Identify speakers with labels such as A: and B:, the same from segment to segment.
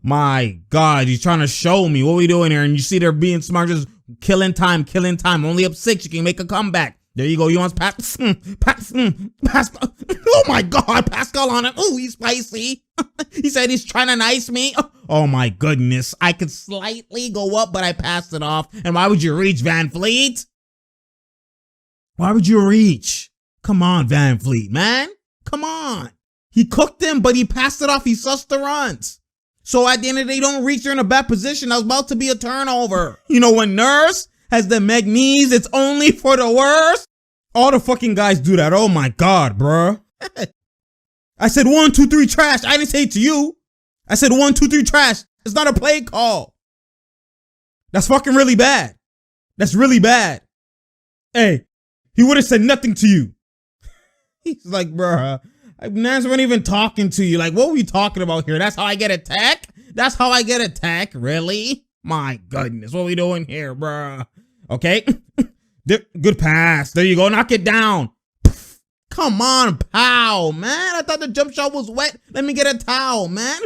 A: My God, he's trying to show me what we doing here. And you see they're being smart, just killing time. Only up 6, you can make a comeback. There you go. You want pass? Oh my God, Pascal on it. Oh, he's spicy. He said he's trying to nice me. Oh my goodness. I could slightly go up, but I passed it off. And why would you reach, Van Fleet? Why would you reach? Come on, Van Fleet, man. Come on. He cooked him, but he passed it off. He sussed the runs. So at the end of the day, don't reach, you're in a bad position. That was about to be a turnover. You know, when Nurse has the meg knees, it's only for the worst. All the fucking guys do that. Oh my God, bruh. I said 1, 2, 3 trash. I didn't say it to you. I said 1, 2, 3 trash. It's not a play call. That's fucking really bad. That's really bad. Hey, he would have said nothing to you. He's like, bruh, man's weren't even talking to you. Like, what were we talking about here? That's how I get attacked? That's how I get attacked? Really? My goodness, what are we doing here, bruh? Okay. Good pass. There you go. Knock it down. Come on, pal, man. I thought the jump shot was wet. Let me get a towel, man.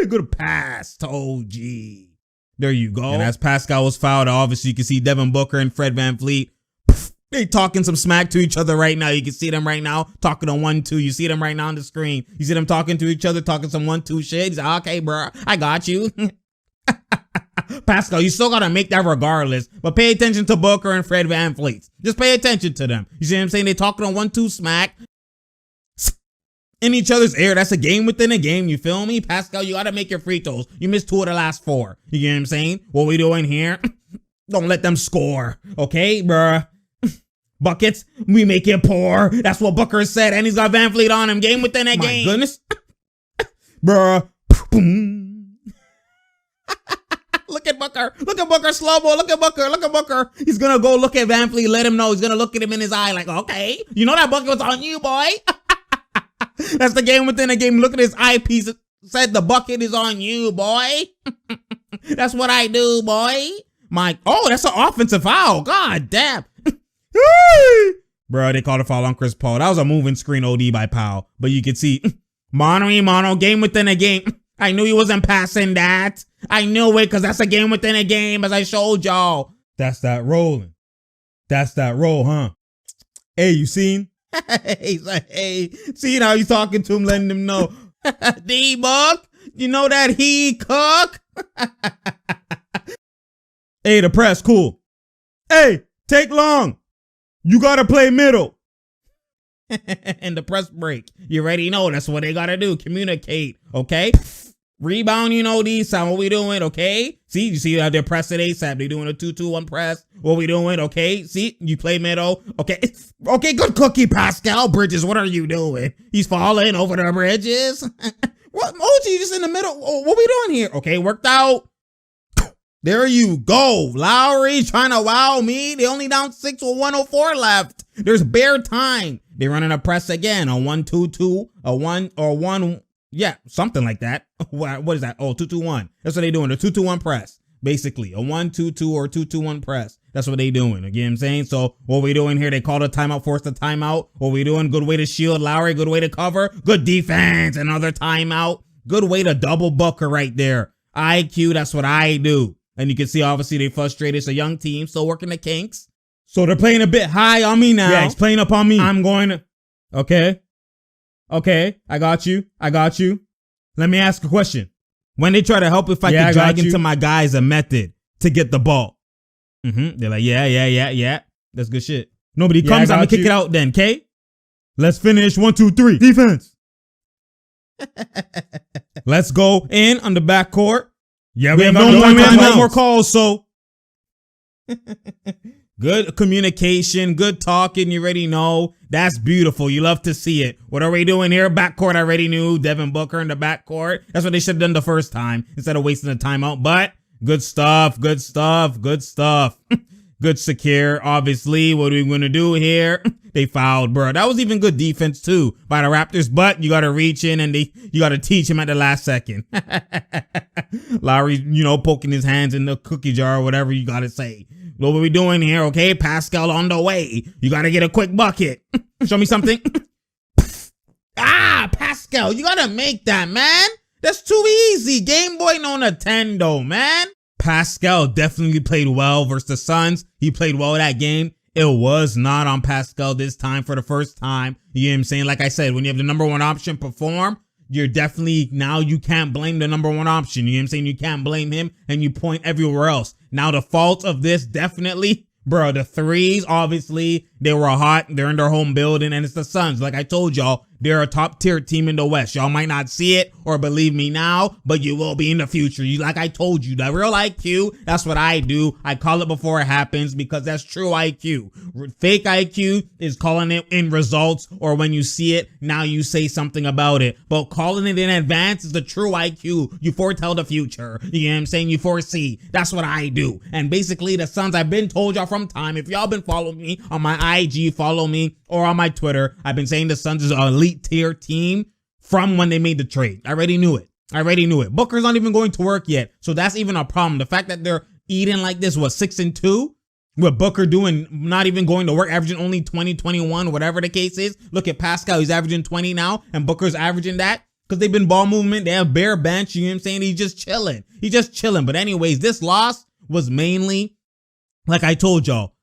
A: Good pass to OG. There you go. And as Pascal was fouled, obviously you can see Devin Booker and Fred VanVleet. They talking some smack to each other right now. You can see them right now talking on 1-2. You see them right now on the screen. You see them talking to each other, talking some 1-2 shit. He's like, okay, bro, I got you. Pascal, you still gotta make that regardless, but pay attention to Booker and Fred VanVleet. Just pay attention to them. You see what I'm saying? They talking on 1-2 smack in each other's ear. That's a game within a game. You feel me? Pascal, you gotta make your free throws. You missed 2 of the last 4. You get what I'm saying? What we doing here? Don't let them score, okay, bruh? Buckets, we make it pour. That's what Booker said, and he's got VanVleet on him. Game within a game. My goodness, bruh. Look at Booker. Look at Booker. Slow-mo. Look at Booker. Look at Booker. He's going to go look at VanVleet. Let him know. He's going to look at him in his eye like, okay. You know that bucket was on you, boy. That's the game within a game. Look at his eyepiece. It said the bucket is on you, boy. That's what I do, boy. Oh, that's an offensive foul. God damn. Bro, they called a foul on Chris Paul. That was a moving screen OD by Powell. But you can see, mono, game within a game. I knew he wasn't passing that. I knew it because that's a game within a game, as I showed y'all. That's that rolling. That's that roll, huh? Hey, you seen? He's like, hey, see how he's talking to him, letting him know. D-Buck, you know that he cook? Hey, the press, cool. Hey, take long. You got to play middle. And the press break. You already know that's what they got to do. Communicate, okay? Rebound, you know, these time. What we doing, okay? See, you see how they're pressing ASAP. They doing a 2-2-1 press. What we doing, okay? See, you play middle. Okay, okay, good cookie, Pascal. Bridges, what are you doing? He's falling over the bridges. What, OG, just in the middle. What we doing here? Okay, worked out. There you go. Lowry trying to wow me. They only down 6 with 104 left. There's bare time. They running a press again. A 1-2-2, a 1 or 1. Yeah, something like that. What is that? Oh, 2-2-1. That's what they doing. A 2-2-1 press. Basically, a 1-2-2 or 2-2-1 press. That's what they doing. You get what I'm saying? So what we doing here? They called a timeout, forced a timeout. What we doing? Good way to shield Lowry. Good way to cover. Good defense. Another timeout. Good way to double Booker right there. IQ, that's what I do. And you can see, obviously, they frustrated. It's a young team, still working the kinks. So they're playing a bit high on me now. Yeah, he's playing up on me. I'm going to... Okay. Okay, I got you. I got you. Let me ask a question. When they try to help, if I can drag into my guys a method to get the ball. They're like, yeah. That's good shit. Nobody comes, I'm going to kick it out then, okay? Let's finish 1, 2, 3. Defense. Let's go in on the backcourt. Yeah, we have no more calls, so. Good communication, good talking, you already know. That's beautiful. You love to see it. What are we doing here? Backcourt, I already knew. Devin Booker in the backcourt. That's what they should have done the first time instead of wasting the timeout. But good stuff, good stuff, good stuff. Good secure, obviously. What are we going to do here? They fouled, bro. That was even good defense, too, by the Raptors. But you got to reach in and you got to teach him at the last second. Lowry, poking his hands in the cookie jar or whatever you got to say. What are we doing here, okay? Pascal on the way. You got to get a quick bucket. Show me something. Pascal, you got to make that, man. That's too easy. Game Boy, no Nintendo, man. Pascal definitely played well versus the Suns. He played well that game. It was not on Pascal this time for the first time. You know what I'm saying? Like I said, when you have the number one option perform, you're definitely, now you can't blame the number one option. You know what I'm saying? You can't blame him and you point everywhere else. Now the fault of this definitely, bro, the threes, obviously, they were hot. They're in their home building and it's the Suns. Like I told y'all, they're a top tier team in the West. Y'all might not see it or believe me now, but you will be in the future. Like I told you, the real IQ, that's what I do. I call it before it happens because that's true IQ. Fake IQ is calling it in results or when you see it, now you say something about it. But calling it in advance is the true IQ. You foretell the future. You know what I'm saying? You foresee. That's what I do. And basically the Suns, I've been told y'all from time, if y'all been following me on my IG, follow me, or on my Twitter, I've been saying the Suns is an elite tier team from when they made the trade. I already knew it. Booker's not even going to work yet. So that's even a problem. The fact that they're eating like this, 6-2, with Booker doing, not even going to work, averaging only 20, 21, whatever the case is. Look at Pascal. He's averaging 20 now, and Booker's averaging that because they've been ball movement. They have bare bench. You know what I'm saying? He's just chilling. But anyways, this loss was mainly, like I told y'all,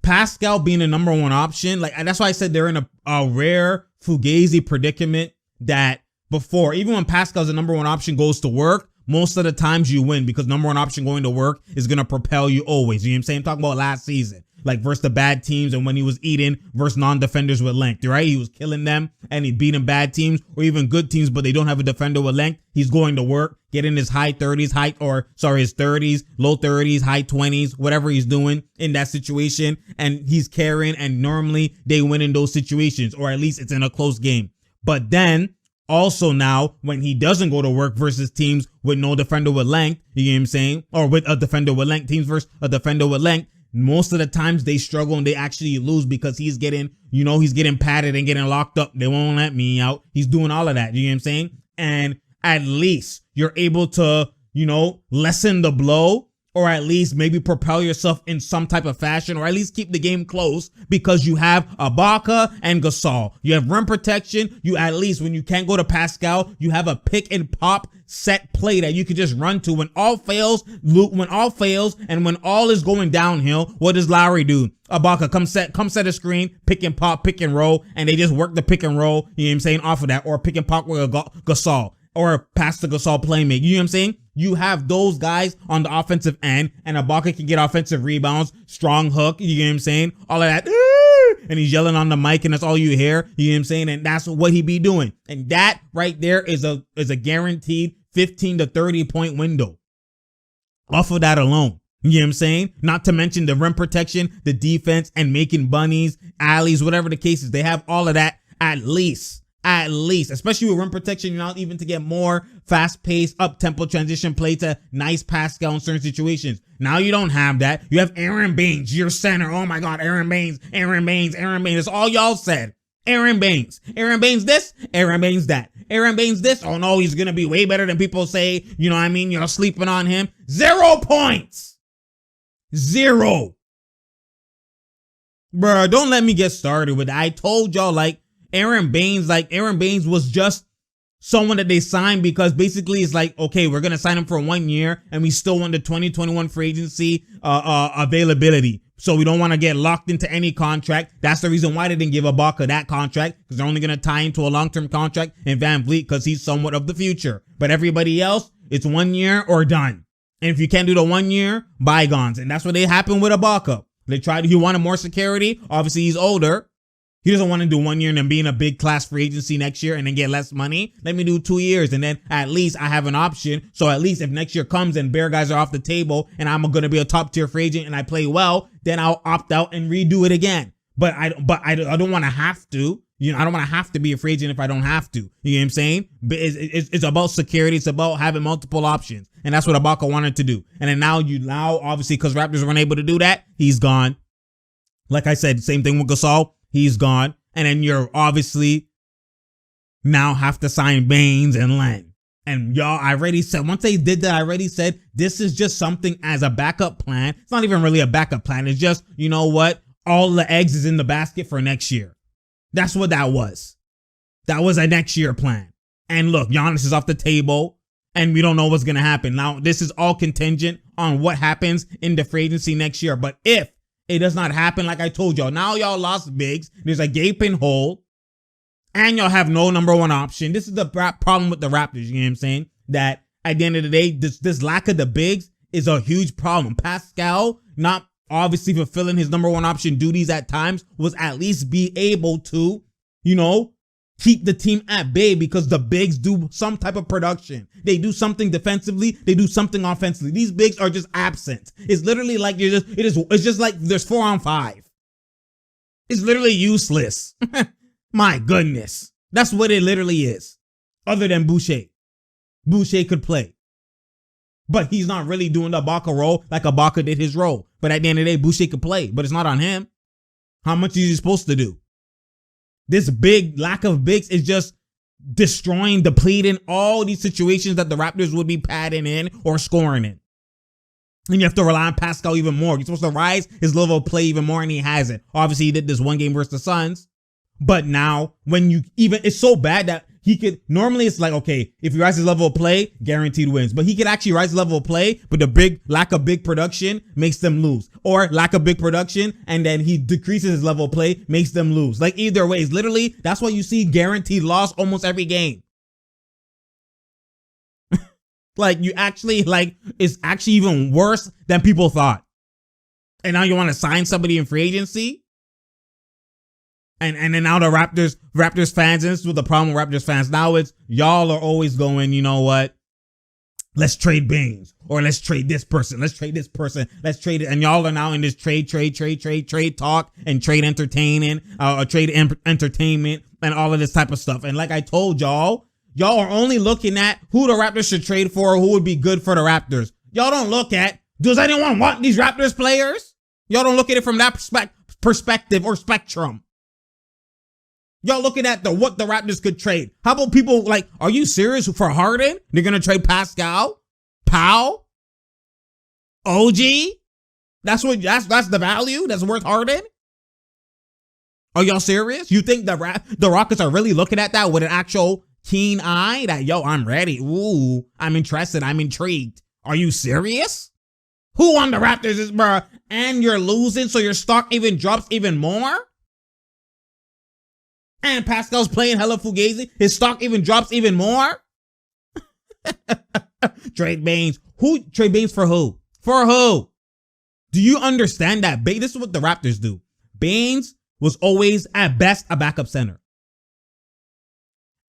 A: Pascal being the number one option. Like, that's why I said they're in a rare Fugazi predicament that before, even when Pascal's the number one option goes to work, most of the times you win because number one option going to work is going to propel you always. You know what I'm saying? I'm talking about last season, like versus the bad teams and when he was eating versus non-defenders with length, right? He was killing them and he beating bad teams or even good teams, but they don't have a defender with length. He's going to work, getting his his 30s, low 30s, high 20s, whatever he's doing in that situation. And he's carrying, and normally they win in those situations, or at least it's in a close game. But then also now, when he doesn't go to work versus teams with no defender with length, you know what I'm saying? Or with a defender with length, teams versus a defender with length, most of the times they struggle and they actually lose because he's getting padded and getting locked up. They won't let me out. He's doing all of that. You know what I'm saying? And at least you're able to, lessen the blow, or at least maybe propel yourself in some type of fashion, or at least keep the game close because you have Ibaka and Gasol. You have rim protection. You at least, when you can't go to Pascal, you have a pick and pop set play that you could just run to when all fails, and when all is going downhill. What does Lowry do? Ibaka, come set a screen, pick and pop, pick and roll, and they just work the pick and roll, you know what I'm saying, off of that, or pick and pop with Gasol, or pass the Gasol playmaker. You know what I'm saying? You have those guys on the offensive end, and Ibaka can get offensive rebounds, strong hook, you know what I'm saying? All of that, and he's yelling on the mic, and that's all you hear, you know what I'm saying? And that's what he be doing. And that right there is a guaranteed 15 to 30 point window off of that alone. You know what I'm saying? Not to mention the rim protection, the defense, and making bunnies, alleys, whatever the case is. They have all of that at least, especially with rim protection. You're not even to get more fast-paced, up-tempo transition play to nice Pascal in certain situations. Now you don't have that. You have Aaron Baines, your center. Oh my God, Aaron Baines. That's all y'all said. Aaron Baines this, Aaron Baines that. Aaron Baines this. Oh no, he's going to be way better than people say. You know what I mean? You're sleeping on him. 0 points. 0. Bruh, don't let me get started with that. I told y'all, Aaron Baines was just someone that they signed because basically it's like, okay, we're going to sign him for 1 year and we still want the 2021 free agency availability. So we don't want to get locked into any contract. That's the reason why they didn't give Ibaka that contract, because they're only going to tie into a long-term contract in Van Vliet because he's somewhat of the future. But everybody else, it's 1 year or done. And if you can't do the 1 year, bygones. And that's what happened with Ibaka. He wanted more security. Obviously, he's older. He doesn't want to do 1 year and then be in a big class free agency next year and then get less money. Let me do 2 years and then at least I have an option. So at least if next year comes and bare guys are off the table and I'm going to be a top tier free agent and I play well, then I'll opt out and redo it again. But I don't want to have to. I don't want to have to be a free agent if I don't have to. You know what I'm saying? But it's about security. It's about having multiple options. And that's what Ibaka wanted to do. And then now obviously, because Raptors weren't able to do that, he's gone. Like I said, same thing with Gasol. He's gone. And then you're obviously now have to sign Baines and Len. And y'all, I already said, once they did that, I already said, this is just something as a backup plan. It's not even really a backup plan. It's just, you know what? All the eggs is in the basket for next year. That's what that was. That was a next year plan. And look, Giannis is off the table. And we don't know what's going to happen. Now, this is all contingent on what happens in the free agency next year. But if it does not happen, like I told y'all, now y'all lost bigs. There's a gaping hole. And y'all have no number one option. This is the problem with the Raptors, you know what I'm saying? That at the end of the day, this lack of the bigs is a huge problem. Pascal, not obviously fulfilling his number one option duties at times, was at least be able to, keep the team at bay because the bigs do some type of production. They do something defensively. They do something offensively. These bigs are just absent. It's literally like it's just like there's 4-on-5. It's literally useless. My goodness. That's what it literally is. Other than Boucher. Boucher could play. But he's not really doing the Ibaka role like Ibaka did his role. But at the end of the day, Boucher could play. But it's not on him. How much is he supposed to do? This big lack of bigs is just destroying, depleting all these situations that the Raptors would be padding in or scoring in. And you have to rely on Pascal even more. You're supposed to rise his level of play even more, and he hasn't. Obviously, he did this one game versus the Suns. But now, it's so bad that he could, normally it's like, okay, if he rises his level of play, guaranteed wins. But he could actually rise his level of play, but the lack of big production makes them lose. Or lack of big production, and then he decreases his level of play, makes them lose. Like either way, it's literally, that's why you see guaranteed loss almost every game. It's actually even worse than people thought. And now you want to sign somebody in free agency? And then now the Raptors fans, and this is what the problem with Raptors fans, now it's y'all are always going, you know what? Let's trade Baines, or let's trade this person. Let's trade this person. Let's trade it. And y'all are now in this trade talk and trade entertainment and all of this type of stuff. And like I told y'all are only looking at who the Raptors should trade for, or who would be good for the Raptors. Y'all don't look at, does anyone want these Raptors players? Y'all don't look at it from that perspective or spectrum. Y'all looking at what the Raptors could trade. How about people are you serious for Harden? They're going to trade Pascal? Powell? OG? That's the value that's worth Harden? Are y'all serious? You think the Rockets are really looking at that with an actual keen eye that, I'm ready. Ooh, I'm interested. I'm intrigued. Are you serious? Who on the Raptors is, bruh? And you're losing, so your stock even drops even more? And Pascal's playing hella fugazi. His stock even drops even more. Trade Baines. Trade Baines for who? For who? Do you understand that? This is what the Raptors do. Baines was always at best a backup center.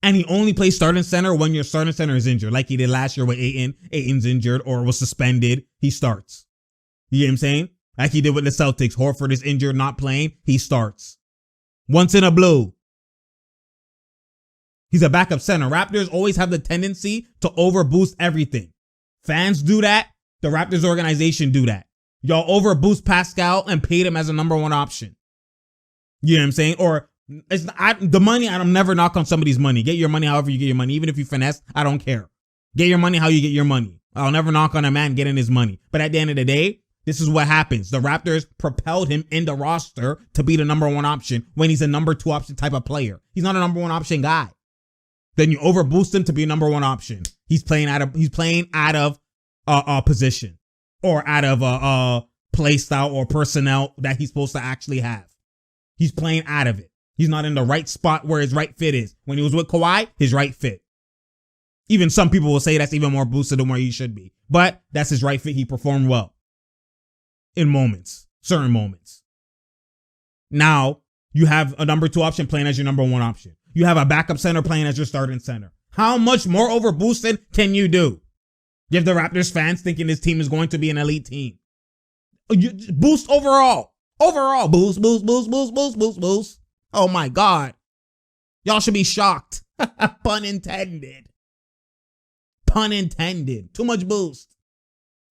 A: And he only plays starting center when your starting center is injured. Like he did last year with Ayton. Ayton's injured or was suspended. He starts. You know what I'm saying? Like he did with the Celtics. Horford is injured, not playing. He starts. Once in a blue. He's a backup center. Raptors always have the tendency to overboost everything. Fans do that. The Raptors organization do that. Y'all overboost Pascal and paid him as a number one option. You know what I'm saying? Or the money, I'm never knock on somebody's money. Get your money however you get your money. Even if you finesse, I don't care. Get your money how you get your money. I'll never knock on a man getting his money. But at the end of the day, this is what happens. The Raptors propelled him in the roster to be the number one option when he's a number two option type of player. He's not a number one option guy. Then you overboost him to be number one option. He's playing out of a position or out of a play style or personnel that he's supposed to actually have. He's playing out of it. He's not in the right spot where his right fit is. When he was with Kawhi, his right fit. Even some people will say that's even more boosted than where he should be. But that's his right fit. He performed well in moments, certain moments. Now you have a number two option playing as your number one option. You have a backup center playing as your starting center. How much more overboosted can you do? You have the Raptors fans thinking this team is going to be an elite team. Boost overall. Overall. Boost, boost, boost, boost, boost, boost, boost. Oh my God. Y'all should be shocked. Pun intended. Pun intended. Too much boost.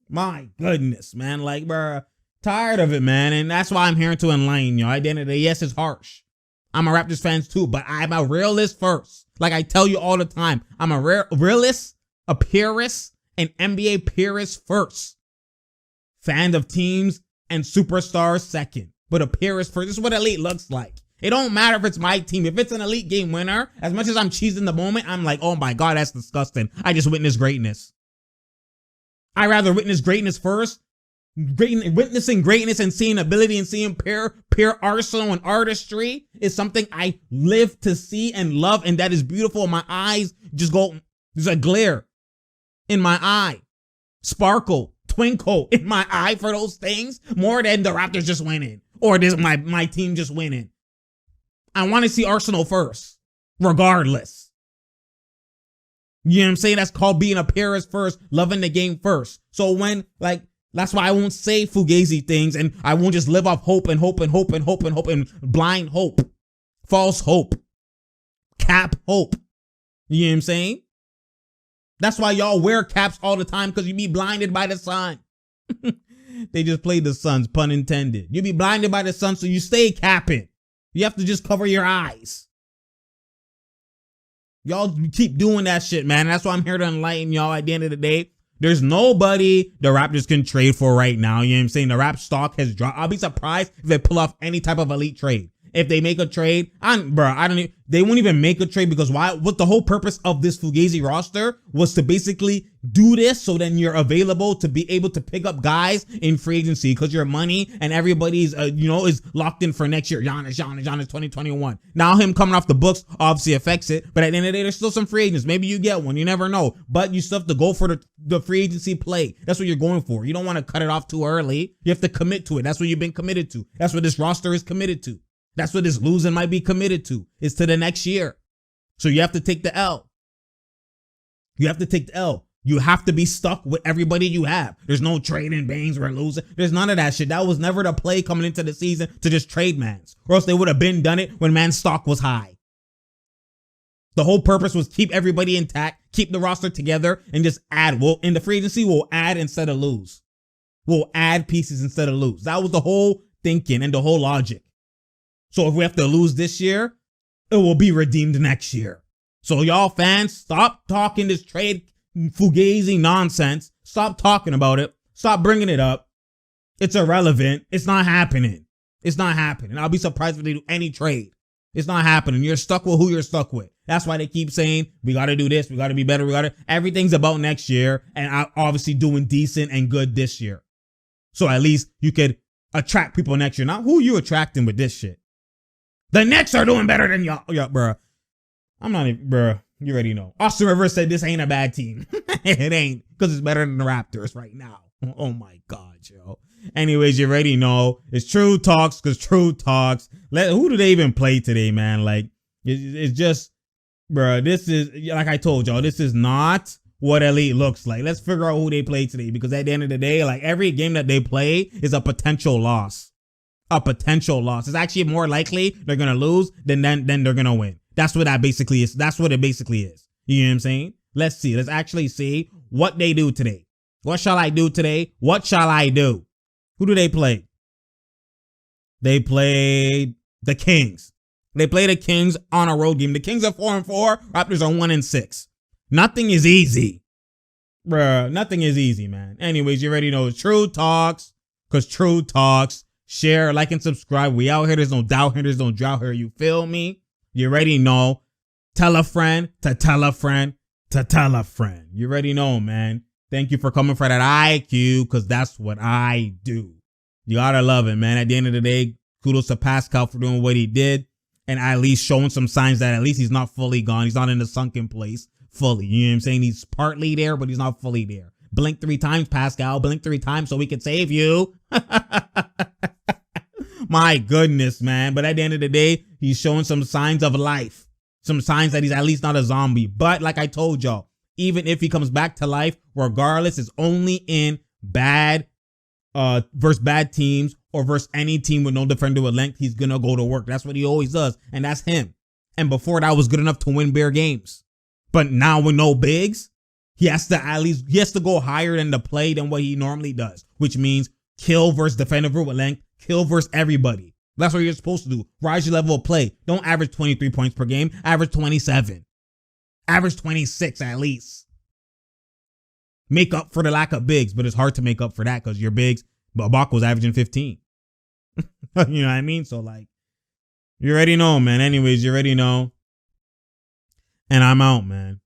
A: My goodness, man. Bruh. Tired of it, man. And that's why I'm here to enlighten you. Identity, yes, it's harsh. I'm a Raptors fan too, but I'm a realist first. Like I tell you all the time, I'm a realist, a purist, an NBA purist first. Fan of teams and superstars second, but a purist first. This is what elite looks like. It don't matter if it's my team. If it's an elite game winner, as much as I'm cheesing the moment, I'm like, oh my God, that's disgusting. I just witnessed greatness. I'd rather witness greatness first. Witnessing greatness and seeing ability and seeing pure arsenal and artistry is something I live to see and love, and that is beautiful. My eyes just go, there's a glare in my eye, sparkle, twinkle in my eye for those things more than the Raptors just winning or this my team just winning. I want to see Arsenal first, regardless. You know what I'm saying? That's called being a purist first, loving the game first. So when, like, that's why I won't say fugazi things, and I won't just live off hope and hope and hope and hope and hope and blind hope, false hope, cap hope. You know what I'm saying? That's why y'all wear caps all the time, because you be blinded by the sun. They just played the Suns, pun intended. You be blinded by the sun, so you stay capping. You have to just cover your eyes. Y'all keep doing that shit, man. That's why I'm here to enlighten y'all at the end of the day. There's nobody the Raptors can trade for right now. You know what I'm saying? The Raptors stock has dropped. I'll be surprised if they pull off any type of elite trade. If they make a trade, they won't even make a trade, because why? What the whole purpose of this Fugazi roster was to basically do this so then you're available to be able to pick up guys in free agency, because your money and everybody's, is locked in for next year. Giannis 2021. Now him coming off the books obviously affects it, but at the end of the day, there's still some free agents. Maybe you get one. You never know, but you still have to go for the free agency play. That's what you're going for. You don't want to cut it off too early. You have to commit to it. That's what you've been committed to. That's what this roster is committed to. That's what this losing might be committed to, is to the next year. So you have to take the L. You have to take the L. You have to be stuck with everybody you have. There's no trading Baines, we're losing. There's none of that shit. That was never the play coming into the season, to just trade Mans. Or else they would have been done it when Man's stock was high. The whole purpose was keep everybody intact, keep the roster together, and just add. Well, in the free agency, we'll add instead of lose. We'll add pieces instead of lose. That was the whole thinking and the whole logic. So if we have to lose this year, it will be redeemed next year. So y'all fans, stop talking this trade fugazi nonsense. Stop talking about it. Stop bringing it up. It's irrelevant. It's not happening. It's not happening. I'll be surprised if they do any trade. It's not happening. You're stuck with who you're stuck with. That's why they keep saying, we got to do this. We got to be better. Everything's about next year. And I'm obviously doing decent and good this year. So at least you could attract people next year. Not who you attracting with this shit. The Knicks are doing better than y'all. Yeah, bro. I'm not even, bro. You already know. Austin Rivers said this ain't a bad team. It ain't, because it's better than the Raptors right now. Oh my God, yo. Anyways, you already know. It's True Talks, because True Talks. Who do they even play today, man? Like, it's just, bro, this is, like I told y'all, this is not what elite looks like. Let's figure out who they play today, because at the end of the day, like, every game that they play is a potential loss. A potential loss. It's actually more likely they're going to lose than they're going to win. That's what that basically is. That's what it basically is. You know what I'm saying? Let's see. Let's actually see what they do today. What shall I do today? What shall I do? Who do they play? They play the Kings. They play the Kings on a road game. The Kings are 4-4. Raptors are 1-6. Nothing is easy. Bruh, nothing is easy, man. Anyways, you already know it's True Talks, because True Talks. Share, like, and subscribe. We out here. There's no doubt here. There's no drought here. You feel me? You already know. Tell a friend to tell a friend to tell a friend. You already know, man. Thank you for coming for that IQ, because that's what I do. You gotta love it, man. At the end of the day, kudos to Pascal for doing what he did, and at least showing some signs that at least he's not fully gone. He's not in the sunken place fully. You know what I'm saying? He's partly there, but he's not fully there. Blink 3 times, Pascal. Blink 3 times so we can save you. My goodness, man. But at the end of the day, he's showing some signs of life. Some signs that he's at least not a zombie. But like I told y'all, even if he comes back to life, regardless, it's only in bad versus bad teams, or versus any team with no defender with length. He's going to go to work. That's what he always does. And that's him. And before that was good enough to win bare games. But now with no bigs, he has to go higher than the play than what he normally does, which means kill versus defender with length, kill versus everybody. That's what you're supposed to do. Rise your level of play. Don't average 23 points per game. Average 27. Average 26 at least. Make up for the lack of bigs, but it's hard to make up for that because your bigs, Ibaka was averaging 15. You know what I mean? So like, You already know, man. Anyways, you already know. And I'm out, man.